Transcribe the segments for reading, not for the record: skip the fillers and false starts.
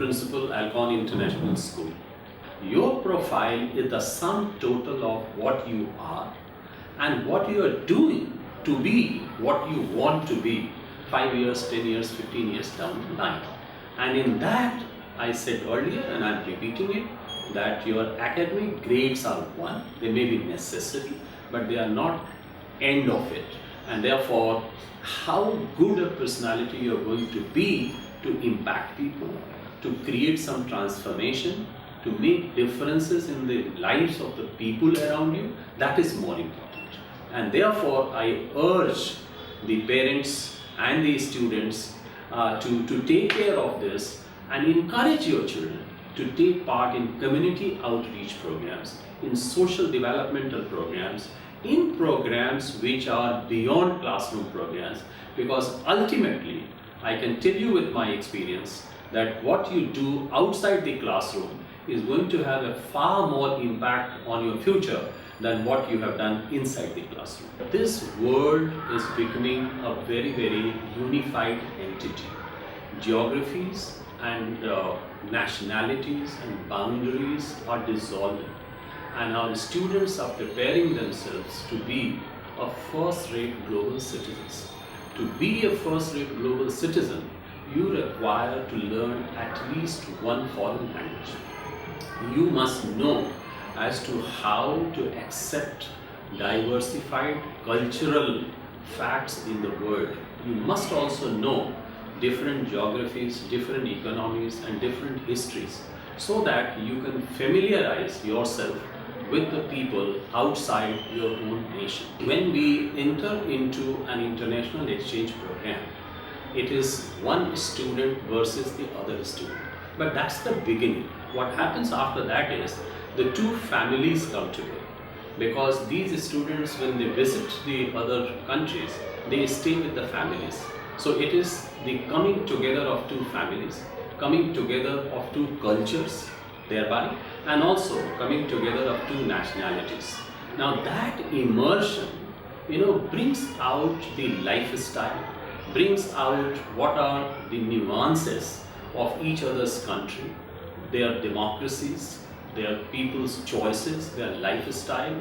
principal, Ahlcon International School. Your profile is the sum total of what you are and what you are doing to be what you want to be 5 years, 10 years, 15 years down the line. And in that, I said earlier, and I'm repeating it, that your academic grades are one. They may be necessary, but they are not end of it. And therefore, how good a personality you're going to be to impact people, to create some transformation, to make differences in the lives of the people around you, that is more important. And therefore, I urge the parents and the students to take care of this and encourage your children to take part in community outreach programs, in social developmental programs, in programs which are beyond classroom programs, because ultimately, I can tell you with my experience that what you do outside the classroom is going to have a far more impact on your future than what you have done inside the classroom. This world is becoming a very, very unified entity. Geographies and nationalities and boundaries are dissolving, and our students are preparing themselves to be a first-rate global citizens. To be a first-rate global citizen, you require to learn at least one foreign language. You must know as to how to accept diversified cultural facts in the world. You must also know different geographies, different economies, and different histories, so that you can familiarize yourself with the people outside your own nation. When we enter into an international exchange program, it is one student versus the other student. But that's the beginning. What happens after that is the two families come together, because these students, when they visit the other countries, they stay with the families. So it is the coming together of two families, coming together of two cultures thereby, and also coming together of two nationalities. Now that immersion, brings out the lifestyle, brings out what are the nuances of each other's country, their democracies, their people's choices, their lifestyle,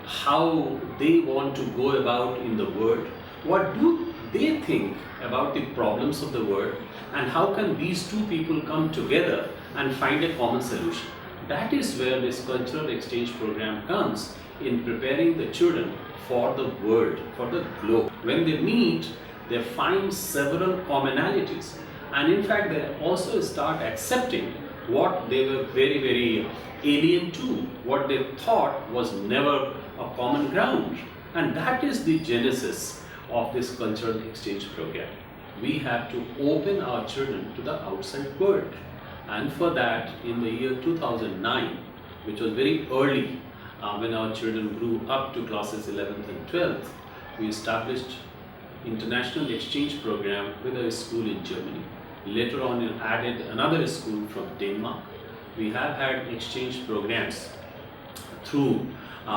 how they want to go about in the world, what do they think about the problems of the world, and how can these two people come together and find a common solution. That is where this cultural exchange program comes in preparing the children for the world, for the globe. When they meet, they find several commonalities, and in fact they also start accepting what they were very, very alien to, what they thought was never a common ground. And that is the genesis of this cultural exchange program. We have to open our children to the outside world. And for that, in the year 2009, which was very early, when our children grew up to classes 11th and 12th, we established international exchange program with a school in Germany. Later on, we added another school from Denmark. We have had exchange programs through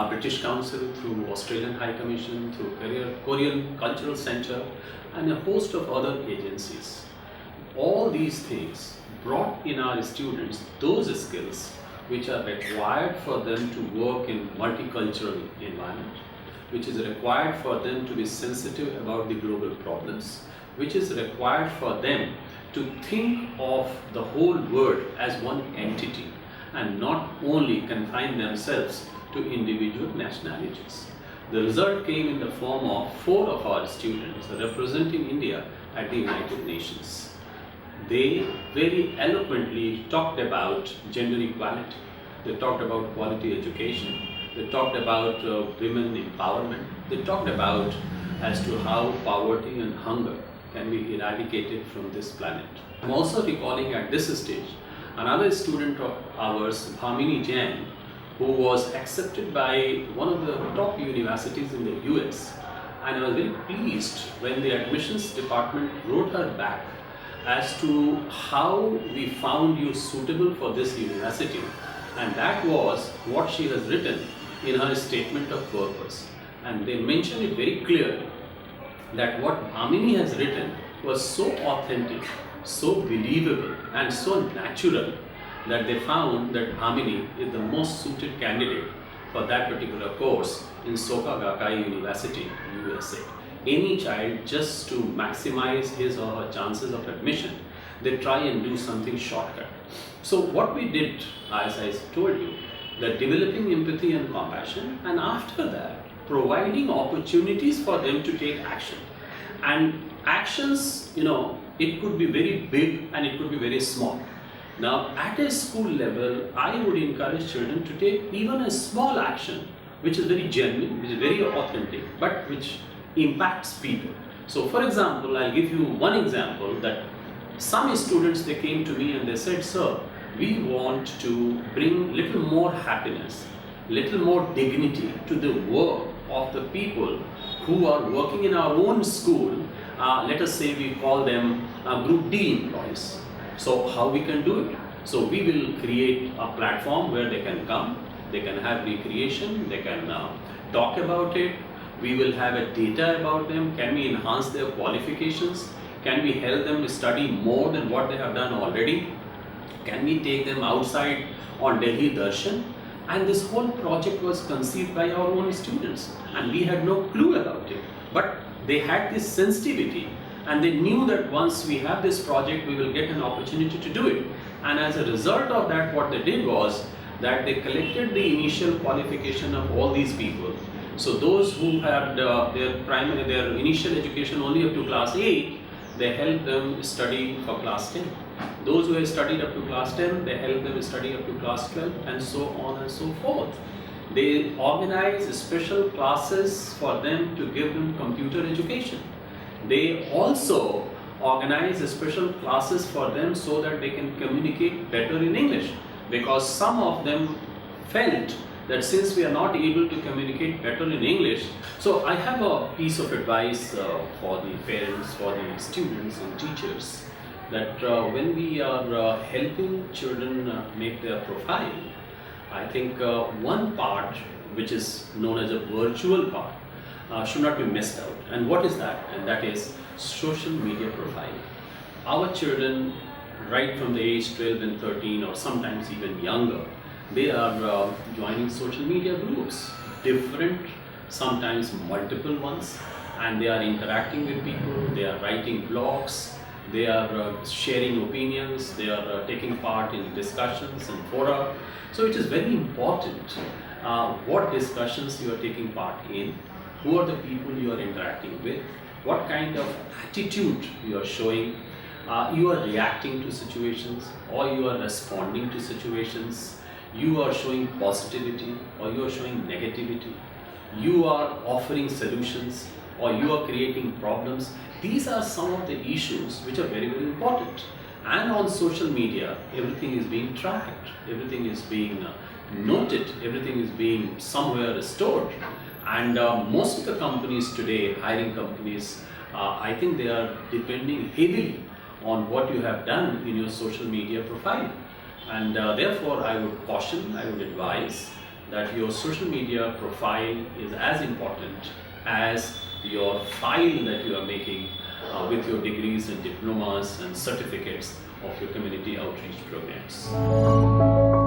British Council, through Australian High Commission, through Korean Cultural Center, and a host of other agencies. All these things brought in our students those skills which are required for them to work in multicultural environment, which is required for them to be sensitive about the global problems, which is required for them to think of the whole world as one entity and not only confine themselves to individual nationalities. The result came in the form of 4 of our students representing India at the United Nations. They very eloquently talked about gender equality. They talked about quality education. They talked about women empowerment. They talked about as to how poverty and hunger can be eradicated from this planet. I'm also recalling at this stage another student of ours, Bhamini Jain, who was accepted by one of the top universities in the US. And I was very pleased when the admissions department wrote her back as to how we found you suitable for this university. And that was what she has written in her statement of purpose. And they mentioned it very clearly that what Bhamini has written was so authentic, so believable and so natural that they found that Amini is the most suited candidate for that particular course in Soka Gakkai University, USA. Any child, just to maximize his or her chances of admission, they try and do something shortcut. So what we did, as I told you, that developing empathy and compassion, and after that providing opportunities for them to take action. And actions, it could be very big and it could be very small. Now at a school level, I would encourage children to take even a small action which is very genuine, which is very authentic, but which impacts people. So for example, I'll give you one example that some students, they came to me and they said, sir, we want to bring little more happiness, little more dignity to the work of the people who are working in our own school. Let us say we call them Group D employees. So how we can do it? So we will create a platform where they can come, they can have recreation, they can talk about it. We will have a data about them. Can we enhance their qualifications? Can we help them to study more than what they have done already? Can we take them outside on Delhi Darshan? And this whole project was conceived by our own students, and we had no clue about it. But they had this sensitivity, and they knew that once we have this project, we will get an opportunity to do it. And as a result of that, what they did was that they collected the initial qualification of all these people. So those who had their initial education only up to class 8, they helped them study for class 10. Those who have studied up to class 10, they help them study up to class 12, and so on and so forth. They organize special classes for them to give them computer education. They also organize special classes for them so that they can communicate better in English, because some of them felt that since we are not able to communicate better in English, so I have a piece of advice for the parents, for the students and teachers, that when we are helping children make their profile, I think one part which is known as a virtual part should not be missed out. And what is that? And that is social media profile. Our children, right from the age 12 and 13 or sometimes even younger, they are joining social media groups, different, sometimes multiple ones, and they are interacting with people, they are writing blogs, they are sharing opinions, they are taking part in discussions and fora. So it is very important what discussions you are taking part in, who are the people you are interacting with, what kind of attitude you are showing, you are reacting to situations or you are responding to situations, you are showing positivity or you are showing negativity, you are offering solutions or you are creating problems. These are some of the issues which are very, very important. And on social media, everything is being tracked, everything is being noted, everything is being somewhere stored. And most of the companies today, hiring companies, I think they are depending heavily on what you have done in your social media profile. And therefore, I would caution, I would advise that your social media profile is as important as your file that you are making with your degrees and diplomas and certificates of your community outreach programs.